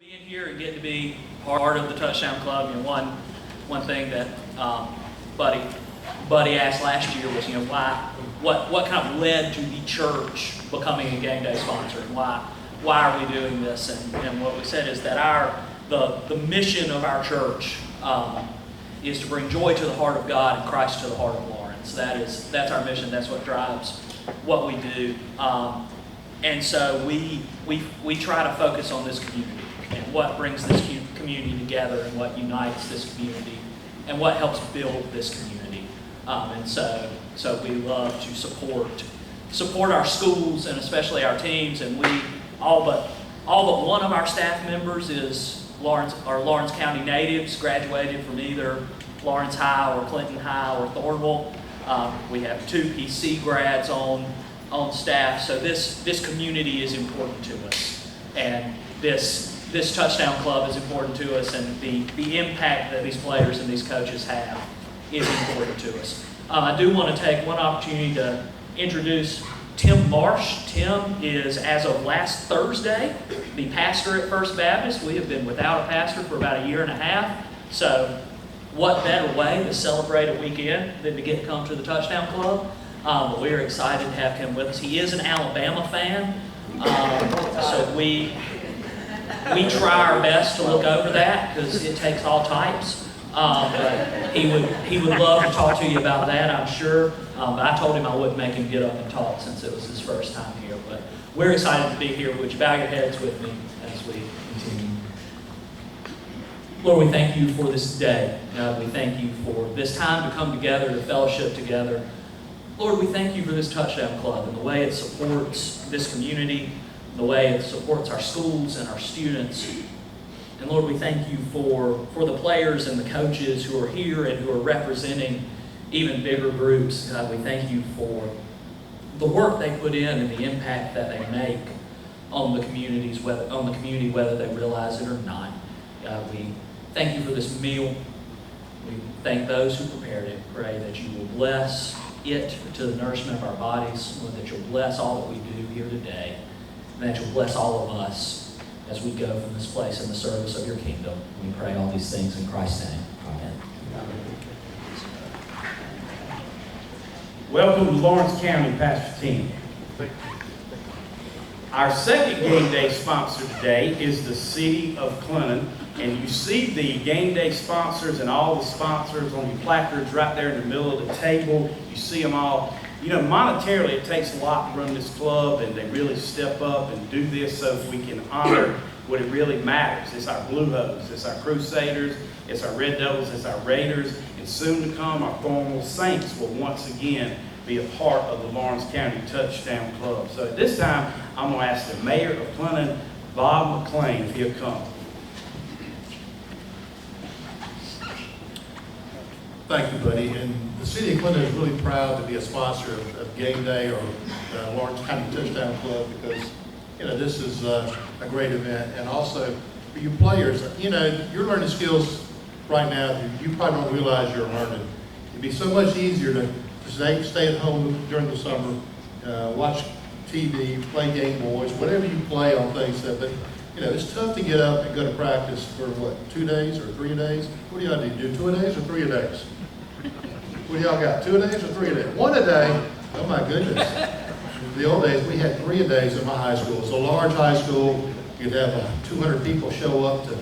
Being here and getting to be part of the Touchdown Club, one thing that Buddy asked last year was, what kind of led to the church becoming a game day sponsor, and why are we doing this? And what we said is that the mission of our church is to bring joy to the heart of God and Christ to the heart of Lawrence. That's our mission. That's what drives what we do. And so we try to focus on this community and what brings this community together and what unites this community and what helps build this community. And so we love to support our schools and especially our teams. And we all but one of our staff members is Lawrence County natives, graduated from either Lawrence High or Clinton High or Thornville. We have 2 PC grads on staff, so this community is important to us, and this Touchdown Club is important to us, and the impact that these players and these coaches have is important to us. I do want to take one opportunity to introduce Tim Marsh. Tim is, as of last Thursday, the pastor at First Baptist. We have been without a pastor for about a year and a half, so what better way to celebrate a weekend than to get to come to the Touchdown Club? We're excited to have him with us. He is an Alabama fan, so we try our best to look over that because it takes all types. But he would love to talk to you about that, I'm sure. But I told him I wouldn't make him get up and talk since it was his first time here. But we're excited to be here. Would you bow your heads with me as we continue? Lord, we thank you for this day. We thank you for this time to come together, to fellowship together. Lord, we thank you for this Touchdown Club and the way it supports this community, the way it supports our schools and our students. And Lord, we thank you for the players and the coaches who are here and who are representing even bigger groups. God, we thank you for the work they put in and the impact that they make on the community, whether they realize it or not. God, we thank you for this meal. We thank those who prepared it. Pray that you will bless it to the nourishment of our bodies, Lord, that you'll bless all that we do here today, and that you'll bless all of us as we go from this place in the service of your kingdom. We pray all these things in Christ's name. Amen. Welcome to Lawrence County, Pastor Team. Our second game day sponsor today is the City of Clinton. And you see the game day sponsors and all the sponsors on your placards right there in the middle of the table. You see them all. Monetarily, it takes a lot to run this club, and they really step up and do this so we can honor what it really matters. It's our Blue Hose, it's our Crusaders, it's our Red Devils, it's our Raiders, and soon to come, our Thornville Saints will once again be a part of the Lawrence County Touchdown Club. So at this time, I'm going to ask the Mayor of Clinton, Bob McClain, if he'll come. Thank you, buddy. And the City of Clinton is really proud to be a sponsor of Game Day or Lawrence County Touchdown Club because, this is a great event. And also, for you players, you're learning skills right now that you probably don't realize you're learning. It'd be so much easier to stay at home during the summer, watch TV, play Game Boys, whatever you play on things. But it's tough to get up and go to practice for 2 days or 3 days? What do y'all do? 2 days or 3 days? What do y'all got? 2 days or 3 days? 1 a day? Oh my goodness. The old days, we had 3 a days in my high school. It's a large high school. You'd have 200 people show up to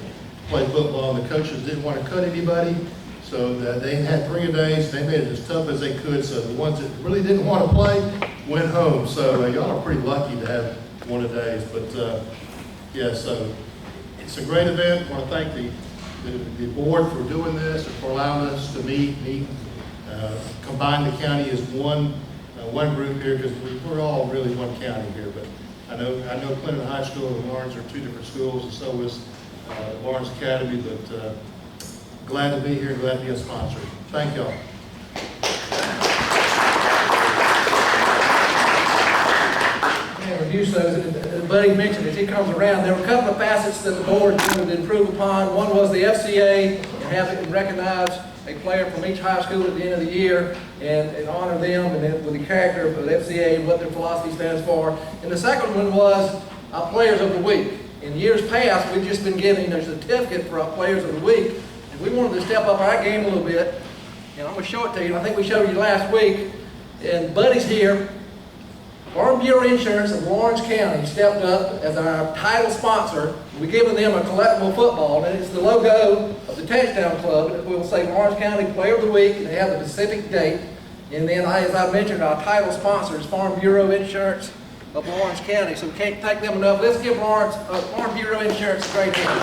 play football, and the coaches didn't want to cut anybody. So they had 3 a days. They made it as tough as they could. So the ones that really didn't want to play went home. So y'all are pretty lucky to have 1 a days. But so it's a great event. I want to thank the board for doing this and for allowing us to meet, combine the county as one group here because we're all really one county here. But I know Clinton High School and Lawrence are 2 different schools, and so is Lawrence Academy. But glad to be here, glad to be a sponsor. Thank y'all. Review those, and Buddy mentioned as he comes around, there were a couple of facets that the board wanted to improve upon. One was the FCA, and have it recognize a player from each high school at the end of the year and honor them and then with the character of the FCA and what their philosophy stands for. And the second one was Players of the Week. In years past, we've just been giving a certificate for our players of the week, and we wanted to step up our game a little bit. And I'm going to show it to you. I think we showed you last week. And Buddy's here. Farm Bureau Insurance of Lawrence County stepped up as our title sponsor. We're giving them a collectible football, and it's the logo of the Touchdown Club. It will say Lawrence County Player of the Week, and they have the specific date. And then, as I mentioned, our title sponsor is Farm Bureau Insurance of Lawrence County. So we can't thank them enough. Let's give Farm Bureau Insurance a great hand.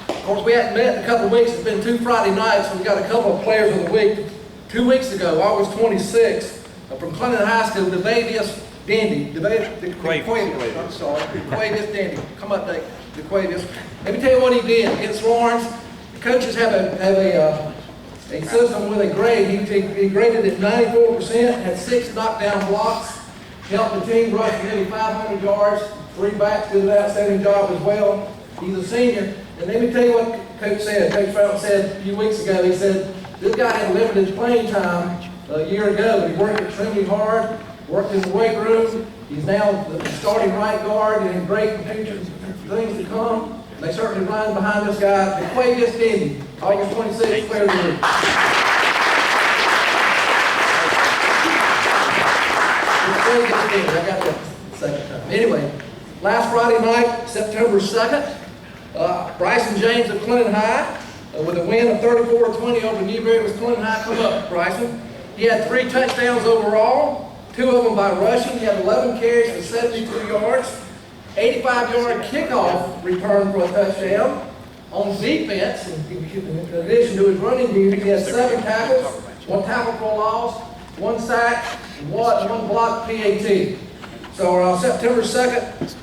Of course, we hadn't met in a couple of weeks. It's been 2 Friday nights, so we got a couple of players of the week. 2 weeks ago, August 26th, from Clinton High School, DeVavius Dendy. I'm sorry, DeQuavius Dendy. Come up, Dave. DeQuavius. Let me tell you what he did against Lawrence. The coaches have a system with a grade. He graded at 94%, had 6 knockdown blocks, helped the team rush nearly 500 yards. 3 backs did an outstanding job as well. He's a senior. And let me tell you what Coach said. Coach Fountain said a few weeks ago, he said, this guy had limited playing time a year ago, but he worked extremely hard, worked in the weight room. He's now the starting right guard and great future things to come. They certainly run behind this guy, DeQuavius Dendy, August 26th, Player of the Week. I got that second time. Anyway, last Friday night, September 2nd, Bryson James of Clinton High, with a win of 34-20 over Newberry. It was Clinton High. Come up, Bryson. He had 3 touchdowns overall, 2 of them by rushing. He had 11 carries for 72 yards, 85-yard kickoff return for a touchdown. On defense, in addition to his running duty, he had 7 tackles, 1 tackle for a loss, 1 sack, and 1 blocked PAT. So September 2nd,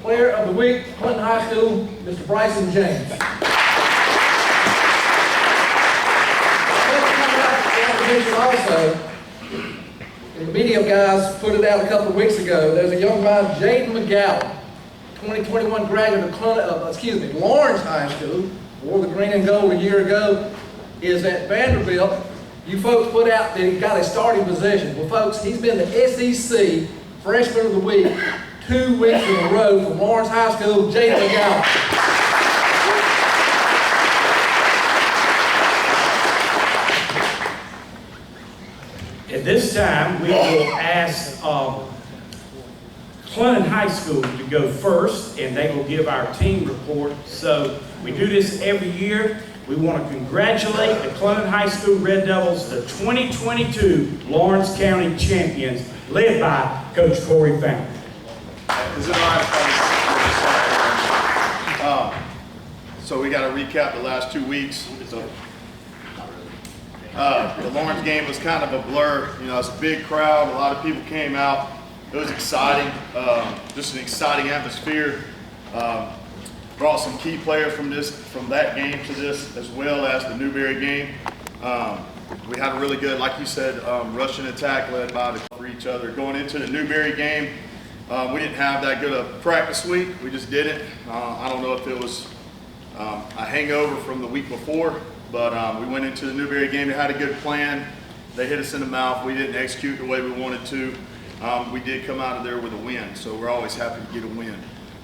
Player of the Week, Clinton High School, Mr. Bryson James. Also, and the media guys put it out a couple of weeks ago. There's a young man, Jaden McGowan, 2021 graduate of Lawrence High School, wore the green and gold a year ago, is at Vanderbilt. You folks put out that he got a starting position. Well, folks, he's been the SEC Freshman of the Week 2 weeks in a row from Lawrence High School, Jaden McGowan. At this time, we will ask Clinton High School to go first, and they will give our team report. So we do this every year. We want to congratulate the Clinton High School Red Devils, the 2022 Lawrence County champions, led by Coach Corey Fountain. Is it all right? So we got to recap the last 2 weeks. So, the Lawrence game was kind of a blur. You know, it's a big crowd. A lot of people came out. It was exciting. Just an exciting atmosphere. Brought some key players from that game to this, as well as the Newberry game. We had a really good, like you said, rushing attack led by for each other. Going into the Newberry game, we didn't have that good a practice week. We just didn't. I don't know if it was a hangover from the week before, but we went into the Newberry game. They had a good plan. They hit us in the mouth. We didn't execute the way we wanted to. We did come out of there with a win, so we're always happy to get a win.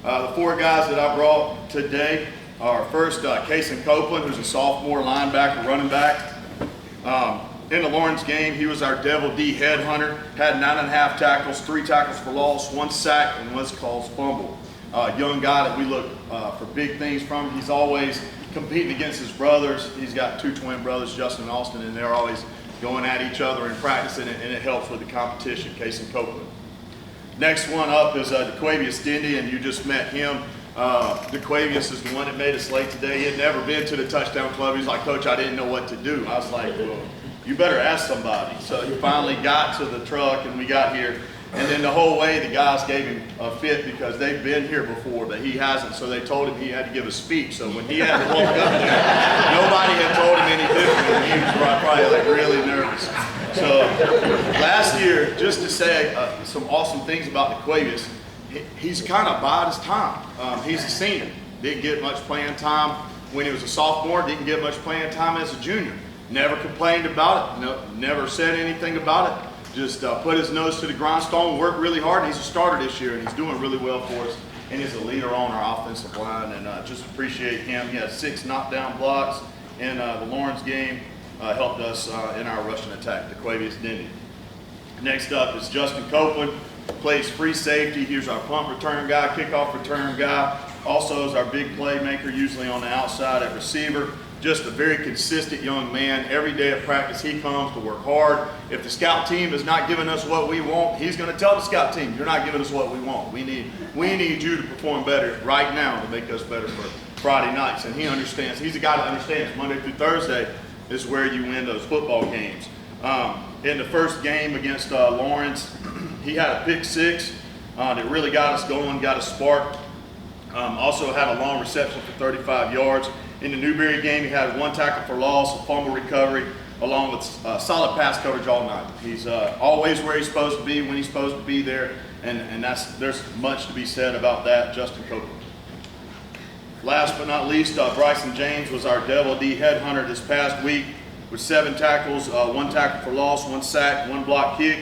The 4 guys that I brought today are first Kason Copeland, who's a sophomore linebacker, running back. In the Lawrence game, he was our Devil D headhunter, had 9.5 tackles, 3 tackles for loss, 1 sack, and 1 caused fumble. Young guy that we look for big things from. He's always competing against his brothers. He's got 2 twin brothers, Justin and Austin, and they're always going at each other and practicing it, and it helps with the competition, Kason Copeland. Next one up is DeQuavius Dendy, and you just met him. DeQuavius is the one that made us late today. He had never been to the Touchdown Club. He's like, Coach, I didn't know what to do. I was like, well, you better ask somebody. So he finally got to the truck, and we got here. And then the whole way, the guys gave him a fit because they've been here before, but he hasn't. So they told him he had to give a speech. So when he had to walk up there, nobody had told him any different. He was probably like really nervous. So last year, just to say some awesome things about DeQuavius, he's kind of bided his time. He's a senior. Didn't get much playing time when he was a sophomore. Didn't get much playing time as a junior. Never complained about it. No, never said anything about it. just put his nose to the grindstone, worked really hard, and he's a starter this year, and he's doing really well for us. And he's a leader on our offensive line, and just appreciate him. He had 6 knockdown blocks in the Lawrence game, helped us in our rushing attack, the Quavius Denny. Next up is Justin Copeland, plays free safety. Here's our punt return guy, kickoff return guy. Also is our big playmaker, usually on the outside at receiver. Just a very consistent young man. Every day at practice, he comes to work hard. If the scout team is not giving us what we want, he's going to tell the scout team, you're not giving us what we want. We need you to perform better right now to make us better for Friday nights. And he understands. He's a guy that understands Monday through Thursday is where you win those football games. In the first game against Lawrence, he had a pick 6 that really got us going, got us sparked. Also had a long reception for 35 yards. In the Newberry game, he had 1 tackle for loss, a fumble recovery, along with solid pass coverage all night. He's always where he's supposed to be, when he's supposed to be there, and there's much to be said about that, Justin Copeland. Last but not least, Bryson James was our Devil D headhunter this past week with 7 tackles, 1 tackle for loss, 1 sack, 1 block kick.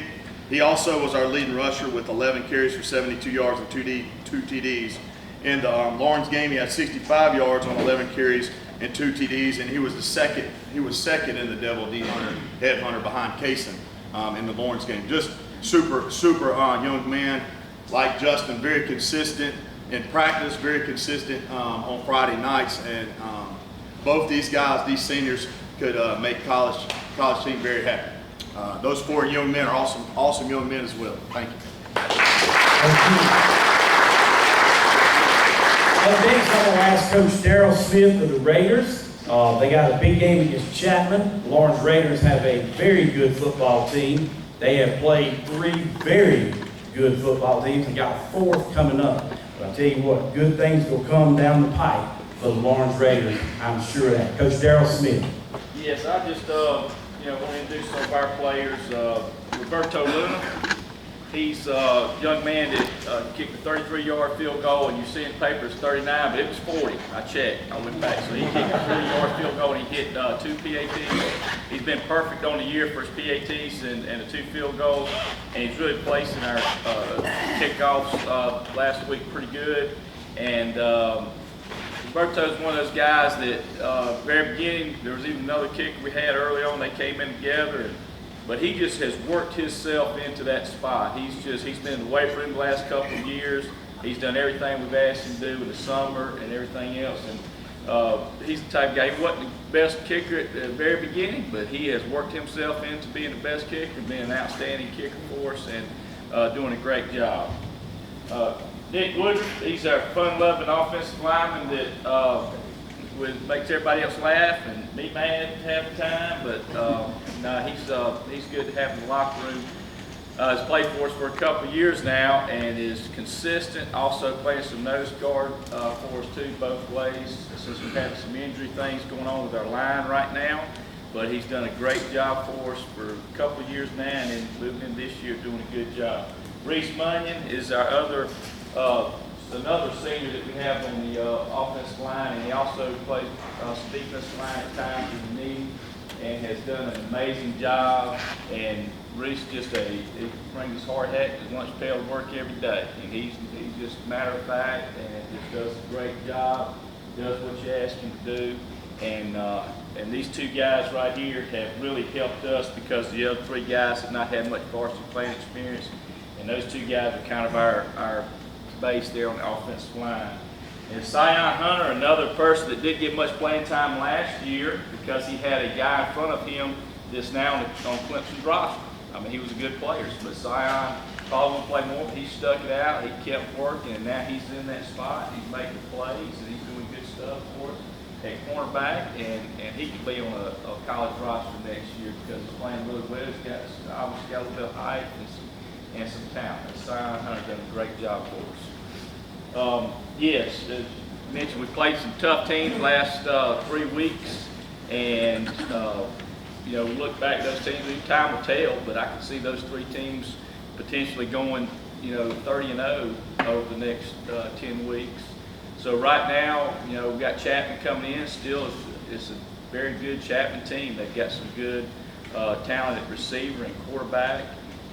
He also was our leading rusher with 11 carries for 72 yards and 2 TDs. In the Lawrence game, he had 65 yards on 11 carries and 2 TDs, and he was second in the Devil D headhunter behind Kaysen in the Lawrence game. Just super young man like Justin, very consistent in practice, very consistent on Friday nights, and both these guys, these seniors, could make college team very happy. Those 4 young men are awesome young men as well. Thank you. Thank you. Up next, I'm going to ask Coach Daryl Smith of the Raiders. They got a big game against Chapman. The Lawrence Raiders have a very good football team. They have played 3 very good football teams and got a 4th coming up. But I'll tell you what, good things will come down the pipe for the Lawrence Raiders. I'm sure of that. Coach Daryl Smith. Yes, I just want to introduce some of our players. Roberto Luna. He's a young man that kicked a 33-yard field goal, and you see in the paper it's 39, but it was 40. I checked. I went back. So he kicked a 40-yard field goal, and he hit 2 PATs. He's been perfect on the year for his PATs and the 2 field goals, and he's really placing our kickoffs last week pretty good. And Roberto's one of those guys that very beginning, there was even another kicker we had early on. They came in together. But he just has worked himself into that spot. He's been in the weight room the last couple of years. He's done everything we've asked him to do in the summer and everything else. And he's the type of guy, he wasn't the best kicker at the very beginning, but he has worked himself into being the best kicker and being an outstanding kicker for us and doing a great job. Nick Woodruff, he's our fun-loving offensive lineman that makes everybody else laugh and me mad half the time, but he's good to have in the locker room. He's played for us for a couple of years now and is consistent, also playing some nose guard for us too, both ways, since we've had some injury things going on with our line right now. But he's done a great job for us for a couple of years now, and then moving in this year doing a good job. Reese Munyon is our another senior that we have on the offensive line, and he also plays some defensive line at times in the knee and has done an amazing job. And Reese he brings his hard hat to his lunch pail to work every day, and he's just matter of fact and just does a great job, does what you ask him to do. And these 2 guys right here have really helped us because the other 3 guys have not had much varsity playing experience, and those 2 guys are kind of our base there on the offensive line. And Sion Hunter, another person that didn't get much playing time last year because he had a guy in front of him that's now on Clemson's roster. I mean, he was a good player, but Sion called him to play more, but he stuck it out, he kept working, and now he's in that spot, he's making plays, and he's doing good stuff for us at cornerback, and he could be on a college roster next year because he's playing really well. He's obviously got a little bit of height and some talent. And Sion Hunter done a great job for us. Yes, as mentioned, we played some tough teams last 3 weeks, and we look back at those teams. Time will tell, but I can see those 3 teams potentially going, 30-0 over the next 10 weeks. So right now, we've got Chapman coming in. Still, it's a very good Chapman team. They've got some good talent at receiver and quarterback.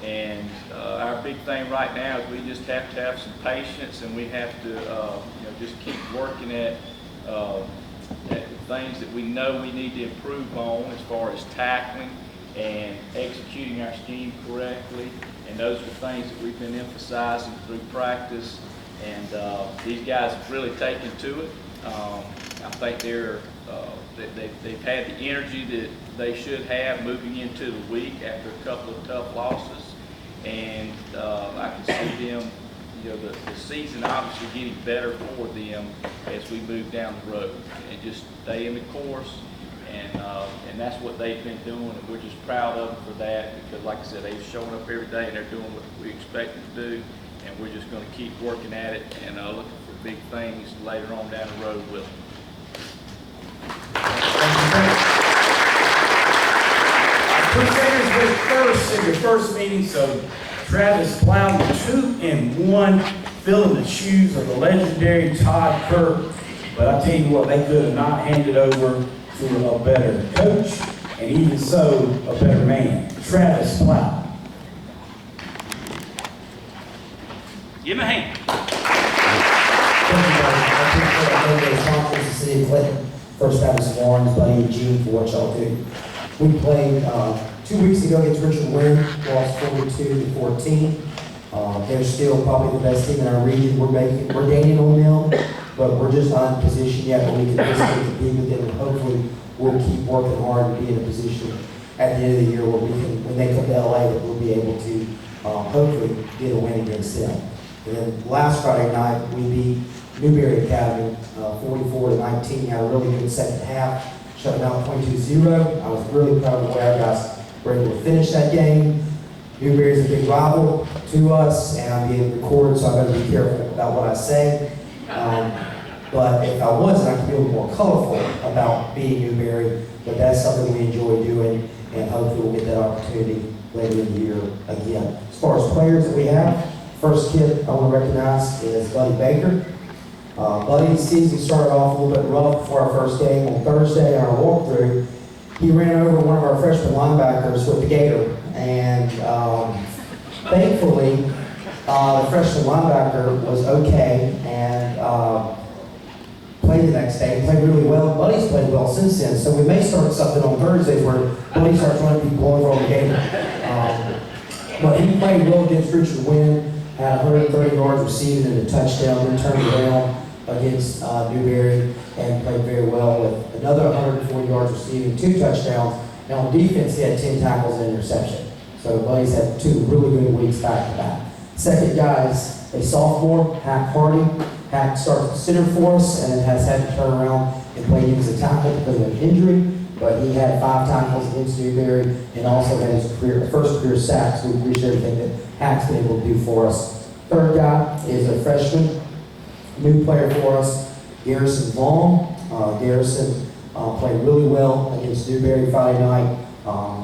And our big thing right now is we just have to have some patience, and we have to just keep working at the things that we know we need to improve on as far as tackling and executing our scheme correctly. And those are the things that we've been emphasizing through practice. And these guys have really taken to it. I think they've had the energy that they should have moving into the week after a couple of tough losses. And I can see them, the season obviously getting better for them as we move down the road, and just stay in the course. And that's what they've been doing, and we're just proud of them for that, because like I said, they've shown up every day and they're doing what we expect them to do, and we're just going to keep working at it and looking for big things later on down the road with them. Crusaders were first in your first meeting, so Travis Plowden 2-1, filling the shoes of the legendary Todd Kirk. But I tell you what, they could have not handed over to a better coach, and even so, a better man. Travis Plowden. Give him a hand. Thank you, sponsors, the City of Clinton, First Baptist Lawrence, Buddy, and Gene, for what y'all do. We played 2 weeks ago against Richard Wynn, lost 42-14. They're still probably the best team in our region. We're gaining on them, but we're just not in a position yet where we can physically compete with them. And hopefully, we'll keep working hard and be in a position at the end of the year where we can, when they come to LA, that we'll be able to hopefully get a win against them. And then last Friday night, we beat Newberry Academy 44-19. Had a really good second half. Shut it down 22-0. I was really proud of the way our guys were able to finish that game. Newberry is a big rival to us, and I'm being recorded, so I better be careful about what I say. But if I wasn't, I could be a little more colorful about beating Newberry. But that's something we enjoy doing, and hopefully we'll get that opportunity later in the year again. As far as players that we have, first kid I want to recognize is Buddy Baker. Buddy's season started off a little bit rough before our first game. On Thursday, on our walkthrough, he ran over one of our freshman linebackers with the gator. And thankfully, the freshman linebacker was okay and played the next day. He played really well. Buddy's played well since then. So we may start something on Thursdays where Buddy starts running people over on the gator. But he played well against Richard Wynn, had 130 yards receiving and a touchdown, then turned around against Newberry and played very well with another 140 yards receiving, 2 touchdowns. And on defense, he had 10 tackles and an interception. So Buddy's had 2 really good weeks back to back. Second guy is a sophomore, Hack Hardy. Hack starts at center for us and has had to turn around and play him as a tackle because of an injury. But he had 5 tackles against Newberry and also had his first career sack. So we appreciate everything that Hack's been able to do for us. Third guy is a freshman, new player for us, Garrison Vaughn. Garrison played really well against Newberry Friday night.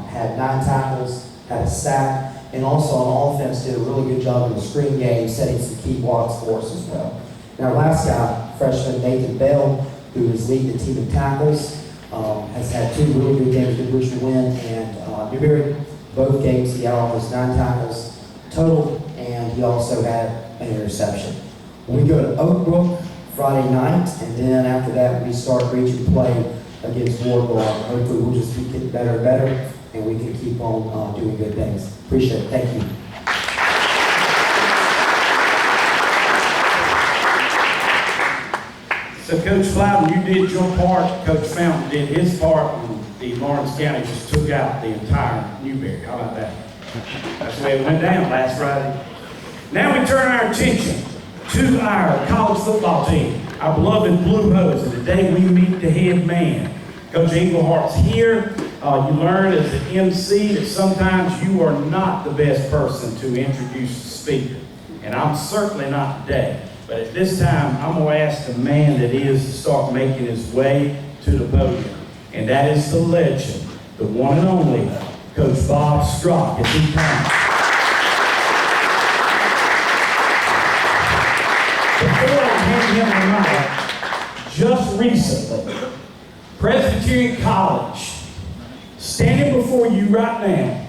Had 9 tackles, had a sack, and also on offense did a really good job in the screen game, setting some key blocks for us as well. And our last guy, freshman Nathan Bell, who is leading the team in tackles, has had 2 really good games with Richard Wynn and Newberry. Both games he had almost 9 tackles total, and he also had an interception. We go to Oak Brook Friday night, and then after that we start region play against Wardlaw. Hopefully we'll just keep getting better and better, and we can keep on doing good things. Appreciate it. Thank you. So Coach Plowden, you did your part. Coach Fountain did his part, and the Lawrence County just took out the entire Newberry. How about that? That's the way it went down last Friday. Now we turn our attention to our college football team, our beloved Blue Hose, and today we meet the head man. Coach Englehart's here. You learn as an MC that sometimes you are not the best person to introduce the speaker, and I'm certainly not today. But at this time, I'm going to ask the man that is to start making his way to the podium, and that is the legend, the one and only Coach Bob Strock as he comes. Before I hand him the mic, just recently, Presbyterian College, standing before you right now,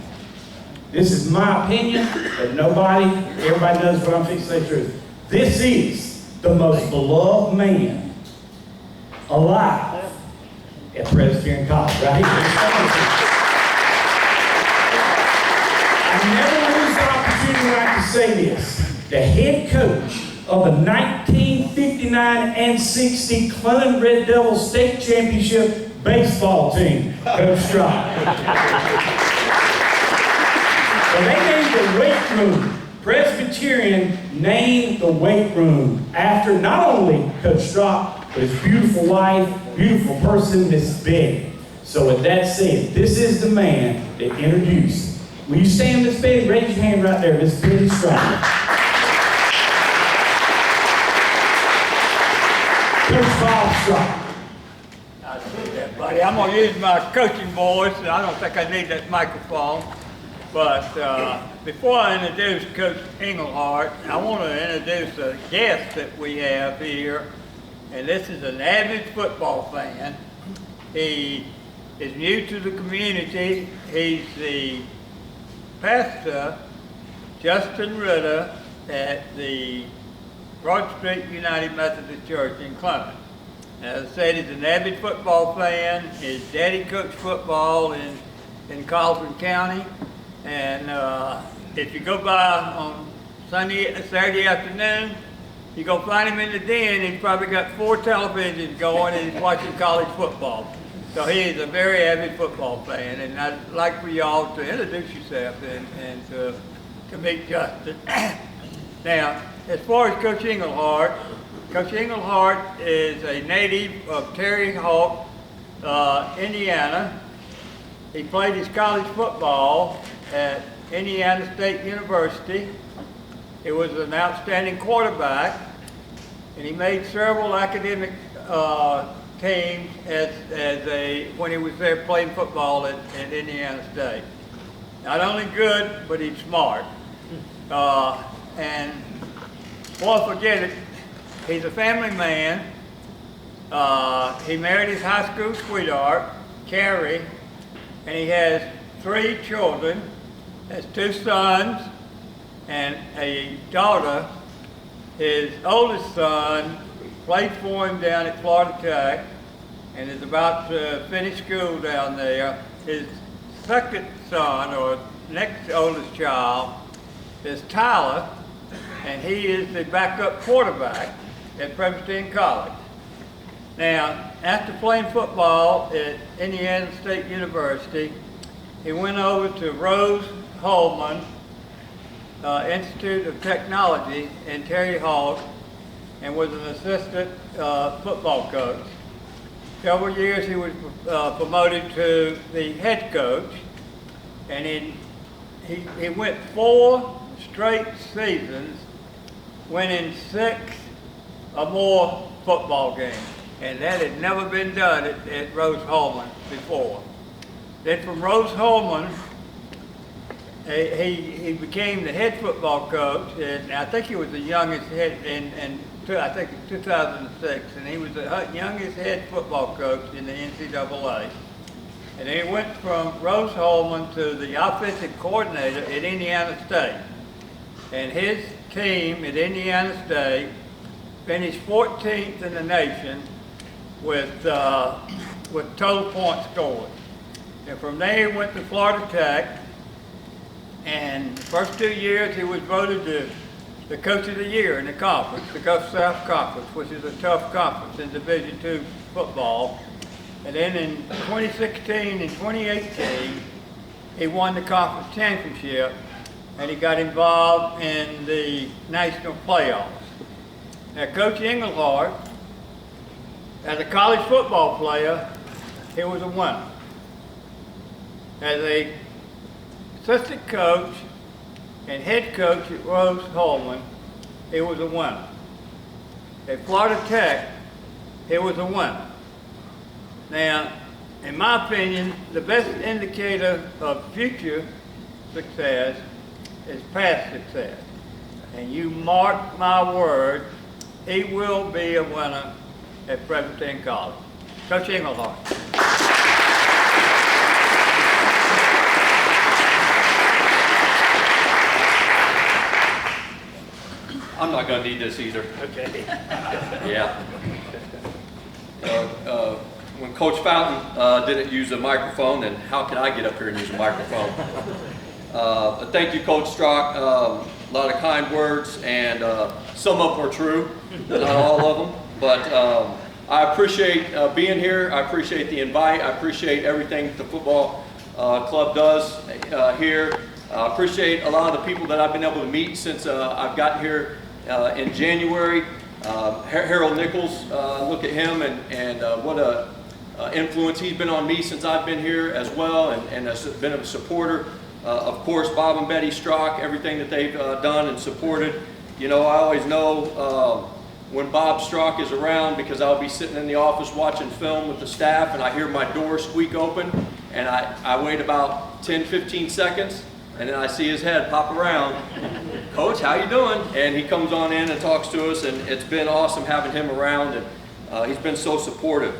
This is my opinion, but everybody knows what I'm fixing to say true. This is the most beloved man alive at Presbyterian College, right here. I never lose the opportunity when I can say this. The head coach of the 1959 and 60 Clinton Red Devils State Championship baseball team, Coach Strock. So they named the weight room. Presbyterian named the weight room after not only Coach Strock, but his beautiful wife, beautiful person, Miss Betty. So with that said, this is the man that introduced. Will you stand, Miss Betty? Raise your hand right there, Miss Betty Strock. Coach Bob Strock. I see that, buddy. I'm going to use my coaching voice. I don't think I need that microphone. But before I introduce Coach Englehart, I want to introduce a guest that we have here. And this is an avid football fan. He is new to the community. He's the pastor, Justin Ritter, at the Broad Street United Methodist Church in Clinton. As I said, he's an avid football fan. His daddy coached football in Carlton County. And if you go by on Saturday afternoon, you go find him in the den. He's probably got 4 televisions going and he's watching college football. So he is a very avid football fan. And I'd like for y'all to introduce yourself and to meet Justin. Now, as far as Coach Englehart is a native of Terre Haute, Indiana. He played his college football at Indiana State University. He was an outstanding quarterback, and he made several academic teams when he was there playing football at Indiana State. Not only good, but he's smart. And won't forget it, he's a family man. He married his high school sweetheart, Carrie, and he has 3 children. He has 2 sons and a daughter. His oldest son played for him down at Florida Tech and is about to finish school down there. His second son, or next oldest child, is Tyler, and he is the backup quarterback at Presbyterian College. Now, after playing football at Indiana State University, he went over to Rose Holman Institute of Technology in Terre Haute and was an assistant football coach. Several years he was promoted to the head coach, and he went 4 straight seasons winning 6 or more football games. And that had never been done at Rose Holman before. Then from Rose Holman, he became the head football coach, and I think he was the youngest head I think in 2006, and he was the youngest head football coach in the NCAA. And then he went from Rose Holman to the offensive coordinator at Indiana State. And his team at Indiana State finished 14th in the nation with total points scored. And from there he went to Florida Tech, and the first 2 years he was voted the Coach of the Year in the conference, the Gulf South Conference, which is a tough conference in Division II football. And then in 2016 and 2018, he won the conference championship, and he got involved in the national playoffs. Now, Coach Englehart, as a college football player, he was a winner. As a assistant coach and head coach at Rose Holman, he was a winner. At Florida Tech, he was a winner. Now, in my opinion, the best indicator of future success is past success. And you mark my word, he will be a winner at Presbyterian College. Coach Englehart. I'm not going to need this either. Okay. Yeah. When Coach Fountain didn't use a microphone, then how could I get up here and use a microphone? But thank you, Coach Strock. A lot of kind words, and some of them were true, not all of them. But I appreciate being here. I appreciate the invite. I appreciate everything the football club does here. I appreciate a lot of the people that I've been able to meet since I've gotten here in January. Harold Nichols, look at him, and what a influence he's been on me since I've been here as well, and has been a supporter. Of course, Bob and Betty Strock, everything that they've done and supported. You know, I always know when Bob Strock is around, because I'll be sitting in the office watching film with the staff, and I hear my door squeak open, and I wait about 10-15 seconds, and then I see his head pop around. Coach, how you doing? And he comes on in and talks to us, and it's been awesome having him around, and he's been so supportive.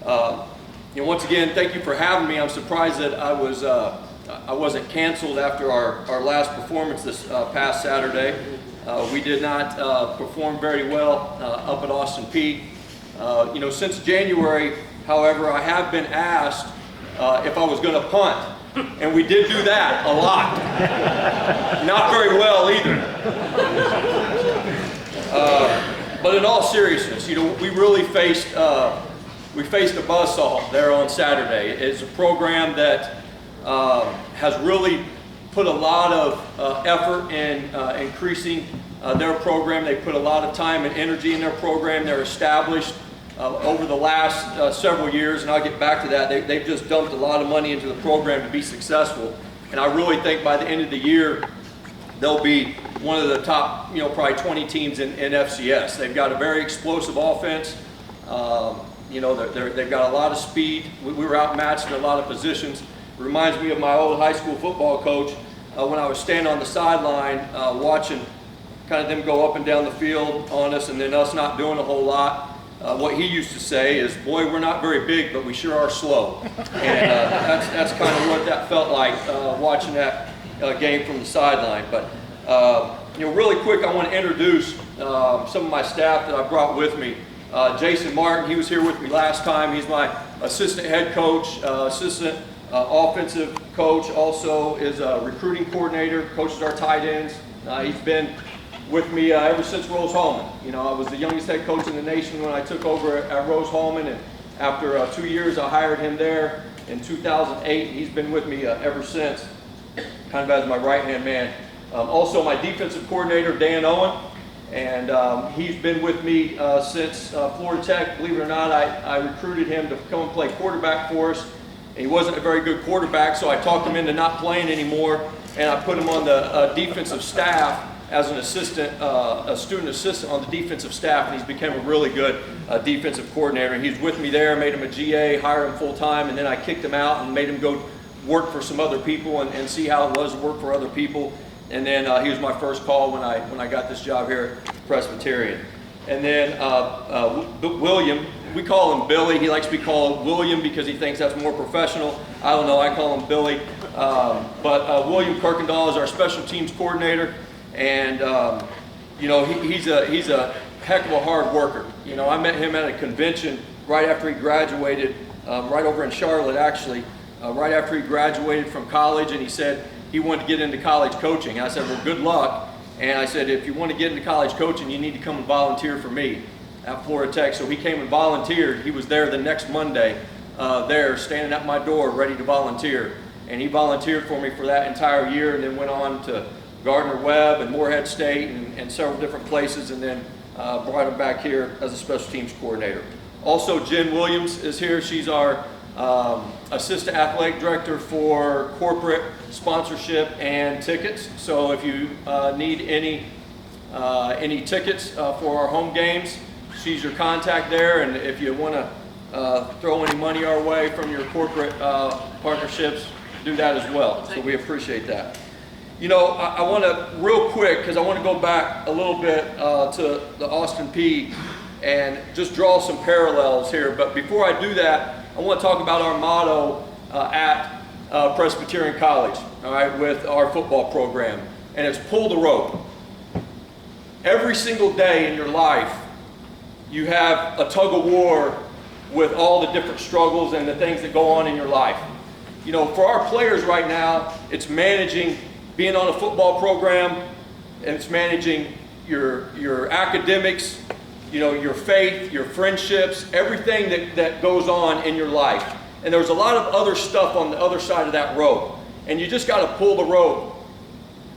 You know, once again, thank you for having me. I'm surprised that I wasn't canceled after our last performance this past Saturday. We did not perform very well up at Austin Peay. You know, since January, however, I have been asked if I was going to punt. And we did do that a lot. Not very well either. But in all seriousness, you know, we really faced a buzzsaw there on Saturday. It's a program that has really put a lot of effort in increasing their program. They put a lot of time and energy in their program. They're established over the last several years, and I'll get back to that. They've just dumped a lot of money into the program to be successful. And I really think by the end of the year, they'll be one of the top, you know, probably 20 teams in FCS. They've got a very explosive offense. You know, they've got a lot of speed. We were outmatched in a lot of positions. It reminds me of my old high school football coach when I was standing on the sideline watching kind of them go up and down the field on us, and then us not doing a whole lot. What he used to say is, boy, we're not very big, but we sure are slow. And that's kind of what that felt like watching that game from the sideline. But, you know, really quick, I want to introduce some of my staff that I brought with me. Jason Martin, he was here with me last time. He's my assistant head coach, assistant offensive coach, also is a recruiting coordinator, coaches our tight ends. He's been with me ever since Rose-Hulman. You know, I was the youngest head coach in the nation when I took over at Rose-Hulman, and after 2 years I hired him there in 2008. He's been with me ever since, kind of as my right-hand man. Also my defensive coordinator, Dan Owen, and he's been with me since Florida Tech. Believe it or not, I recruited him to come and play quarterback for us. He wasn't a very good quarterback, so I talked him into not playing anymore, and I put him on the defensive staff as an assistant, a student assistant on the defensive staff, and he's become a really good defensive coordinator. He's with me there, made him a GA, hired him full time, and then I kicked him out and made him go work for some other people and see how it was to work for other people. And then he was my first call when I got this job here at Presbyterian. And then William, we call him Billy. He likes to be called William because he thinks that's more professional. I don't know, I call him Billy. But William Kirkendall is our special teams coordinator. And you know, he's a heck of a hard worker. You know, I met him at a convention right after he graduated, right over in Charlotte actually, right after he graduated from college, and he said he wanted to get into college coaching. I said, well, good luck. And I said, if you want to get into college coaching, you need to come and volunteer for me at Florida Tech. So he came and volunteered. He was there the next Monday, there standing at my door ready to volunteer. And he volunteered for me for that entire year, and then went on to Gardner-Webb and Morehead State and several different places, and then brought him back here as a special teams coordinator. Also, Jen Williams is here. She's our assistant athletic director for corporate sponsorship and tickets. So if you need any tickets for our home games, she's your contact there. And if you want to throw any money our way from your corporate partnerships, do that as well. So we appreciate that. You know, I want to, real quick, because I want to go back a little bit to the Austin Peay and just draw some parallels here. But before I do that, I want to talk about our motto at Presbyterian College, all right, with our football program. And it's pull the rope. every single day in your life, you have a tug of war with all the different struggles and the things that go on in your life. You know, for our players right now, it's managing being on a football program, and it's managing your academics, you know, your faith, your friendships, everything that goes on in your life. And there's a lot of other stuff on the other side of that rope. And you just got to pull the rope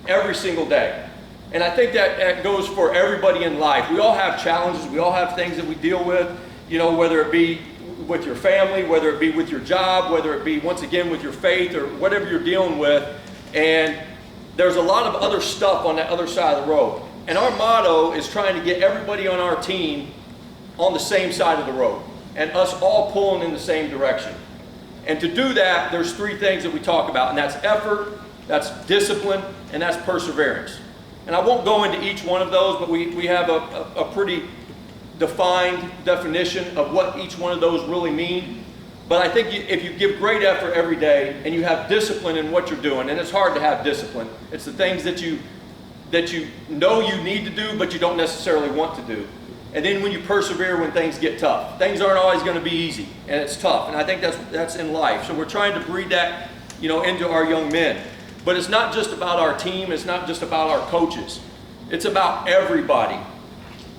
every single day. And I think that goes for everybody in life. We all have challenges. We all have things that we deal with, you know, whether it be with your family, whether it be with your job, whether it be, once again, with your faith or whatever you're dealing with. And there's a lot of other stuff on that other side of the rope. And our motto is trying to get everybody on our team on the same side of the rope and us all pulling in the same direction. And to do that, there's three things that we talk about, and that's effort, that's discipline, and that's perseverance. And I won't go into each one of those, but we have a pretty defined definition of what each one of those really mean. But I think if you give great effort every day and you have discipline in what you're doing, and it's hard to have discipline, it's the things that you know you need to do, but you don't necessarily want to do. And then when you persevere when things get tough. Things aren't always going to be easy, and it's tough. And I think that's in life. So we're trying to breed that, you know, into our young men. But it's not just about our team. It's not just about our coaches. It's about everybody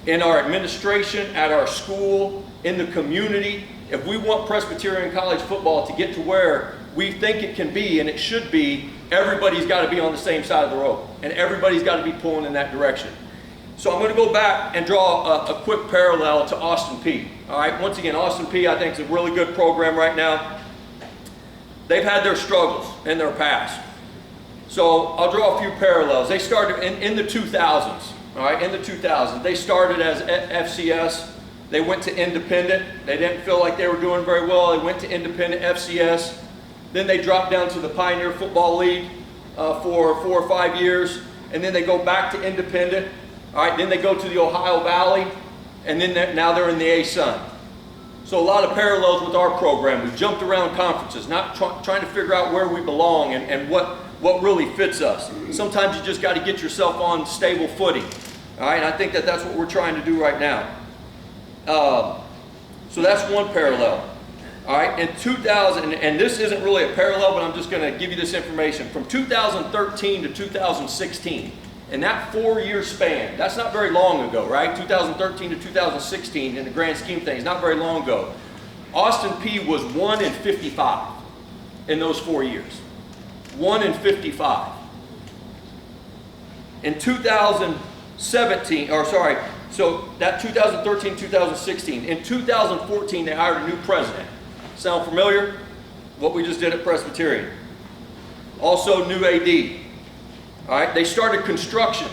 in our administration, at our school, in the community. If we want Presbyterian college football to get to where we think it can be and it should be, everybody's got to be on the same side of the rope, and everybody's got to be pulling in that direction. So I'm going to go back and draw a quick parallel to Austin Peay. All right, once again, Austin Peay I think is a really good program right now. They've had their struggles in their past. So I'll draw a few parallels. They started in the 2000s. All right, in the 2000s, they started as FCS. They went to independent. They didn't feel like they were doing very well. They went to independent FCS. Then they dropped down to the Pioneer Football League for 4 or 5 years. And then they go back to independent. All right, then they go to the Ohio Valley. And then now they're in the A-Sun. So a lot of parallels with our program. We've jumped around conferences, not trying to figure out where we belong and what really fits us. Sometimes you just got to get yourself on stable footing. All right, and I think that's what we're trying to do right now. So that's one parallel. All right, in 2000, and this isn't really a parallel, but I'm just going to give you this information. From 2013 to 2016, in that 4-year span, that's not very long ago, right? 2013 to 2016, in the grand scheme of things, not very long ago. Austin Peay was 1 in 55 in those 4 years. 1 in 55. In 2017, or sorry, so that 2013, 2016. In 2014, they hired a new president. Sound familiar? What we just did at Presbyterian. Also, new AD. All right, they started construction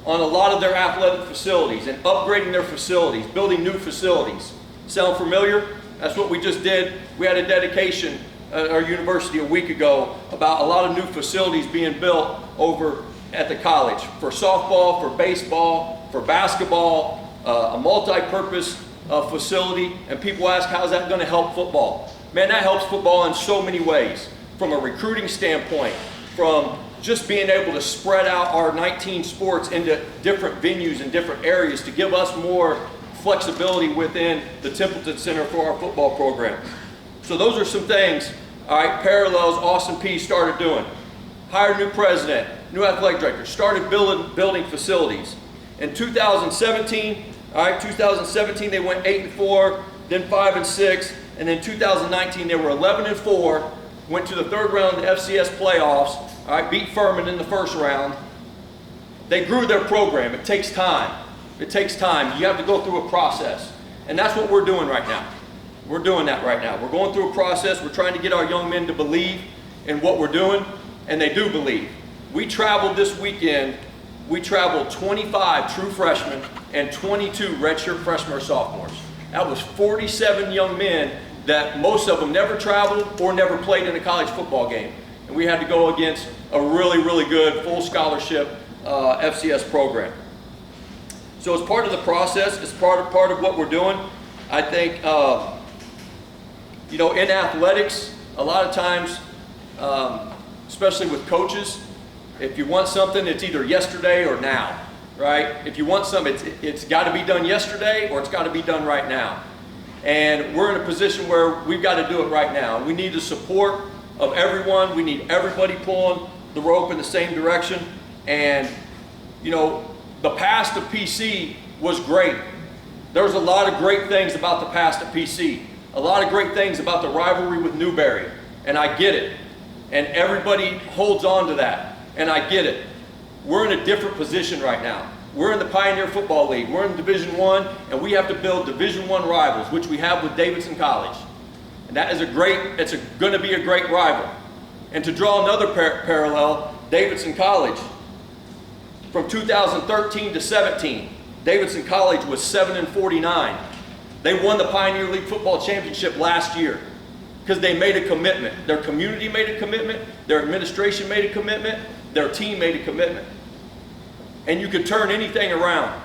on a lot of their athletic facilities and upgrading their facilities, building new facilities. Sound familiar? That's what we just did. We had a dedication at our university a week ago about a lot of new facilities being built over at the college for softball, for baseball, for basketball, a multi-purpose facility. And people ask, how's that going to help football? Man, that helps football in so many ways. From a recruiting standpoint, from just being able to spread out our 19 sports into different venues and different areas to give us more flexibility within the Templeton Center for our football program. So those are some things, all right, parallels Austin Peay started doing. Hired a new president, new athletic director, started building facilities. In 2017, all right, 2017 they went 8-4, then 5-6, and then 2019 they were 11-4, went to the 3rd round of the FCS playoffs, all right, beat Furman in the 1st round. They grew their program. It takes time. It takes time. You have to go through a process. And that's what we're doing right now. We're doing that right now. We're going through a process. We're trying to get our young men to believe in what we're doing, and they do believe. We traveled this weekend. We traveled 25 true freshmen and 22 redshirt freshmen or sophomores. That was 47 young men that most of them never traveled or never played in a college football game. And we had to go against a really, really good full scholarship FCS program. So it's part of the process. It's part of what we're doing. I think, you know, in athletics, a lot of times, especially with coaches, if you want something, it's either yesterday or now, right? If you want something, it's got to be done yesterday or it's got to be done right now. And we're in a position where we've got to do it right now. We need the support of everyone. We need everybody pulling the rope in the same direction. And, you know, the past of PC was great. There was a lot of great things about the past of PC. A lot of great things about the rivalry with Newberry. And I get it. And everybody holds on to that. And I get it. We're in a different position right now. We're in the Pioneer Football League. We're in Division I, and we have to build Division I rivals, which we have with Davidson College. And that is it's going to be a great rival. And to draw another parallel, Davidson College, from 2013 to 17, Davidson College was 7-49. They won the Pioneer League Football Championship last year because they made a commitment. Their community made a commitment, their administration made a commitment, their team made a commitment. And you can turn anything around.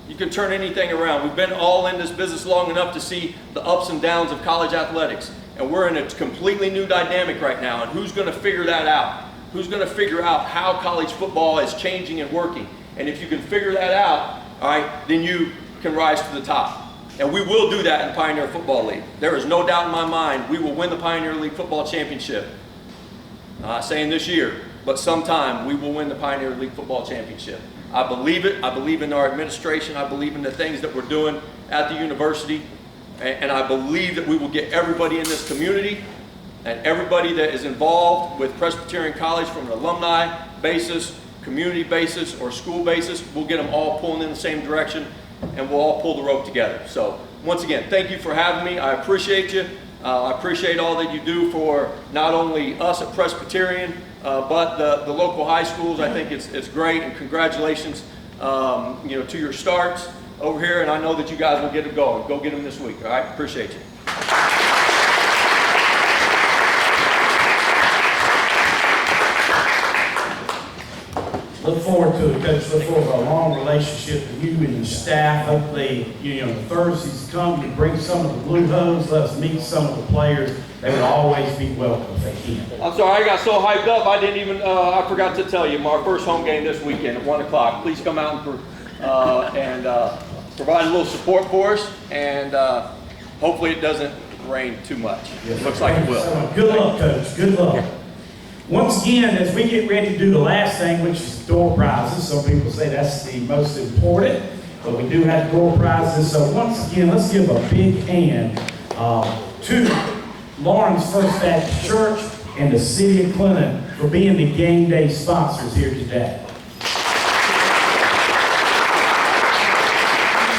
You can turn anything around. We've been all in this business long enough to see the ups and downs of college athletics. And we're in a completely new dynamic right now. And who's going to figure that out? Who's going to figure out how college football is changing and working? And if you can figure that out, all right, then you can rise to the top. And we will do that in Pioneer Football League. There is no doubt in my mind we will win the Pioneer League Football Championship. Not saying this year, but sometime we will win the Pioneer League Football Championship. I believe it. I believe in our administration. I believe in the things that we're doing at the university. And I believe that we will get everybody in this community and everybody that is involved with Presbyterian College from an alumni basis, community basis, or school basis, we'll get them all pulling in the same direction and we'll all pull the rope together. So once again, thank you for having me. I appreciate you. I appreciate all that you do for not only us at Presbyterian, but the local high schools. I think it's great, and congratulations, to your starts over here. And I know that you guys will get it going. Go get them this week. All right, appreciate you. Look forward to it, Coach. Look forward to a long relationship with you and your staff. Hopefully, the Thursdays come, you bring some of the blue hose, let us meet some of the players. They would always be welcome if they can. I'm sorry, I got so hyped up, I forgot to tell you, our first home game this weekend at 1 o'clock. Please come out and provide a little support for us, and hopefully it doesn't rain too much. It looks like it will. Good luck, Coach. Good luck. Once again, as we get ready to do the last thing, which is door prizes, some people say that's the most important, but we do have door prizes. So once again, let's give a big hand to Lawrence First Baptist Church and the City of Clinton for being the game day sponsors here today.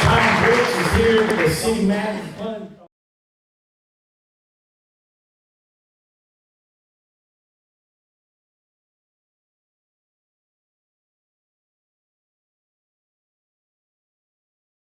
Tom Brooks is here with the city manager.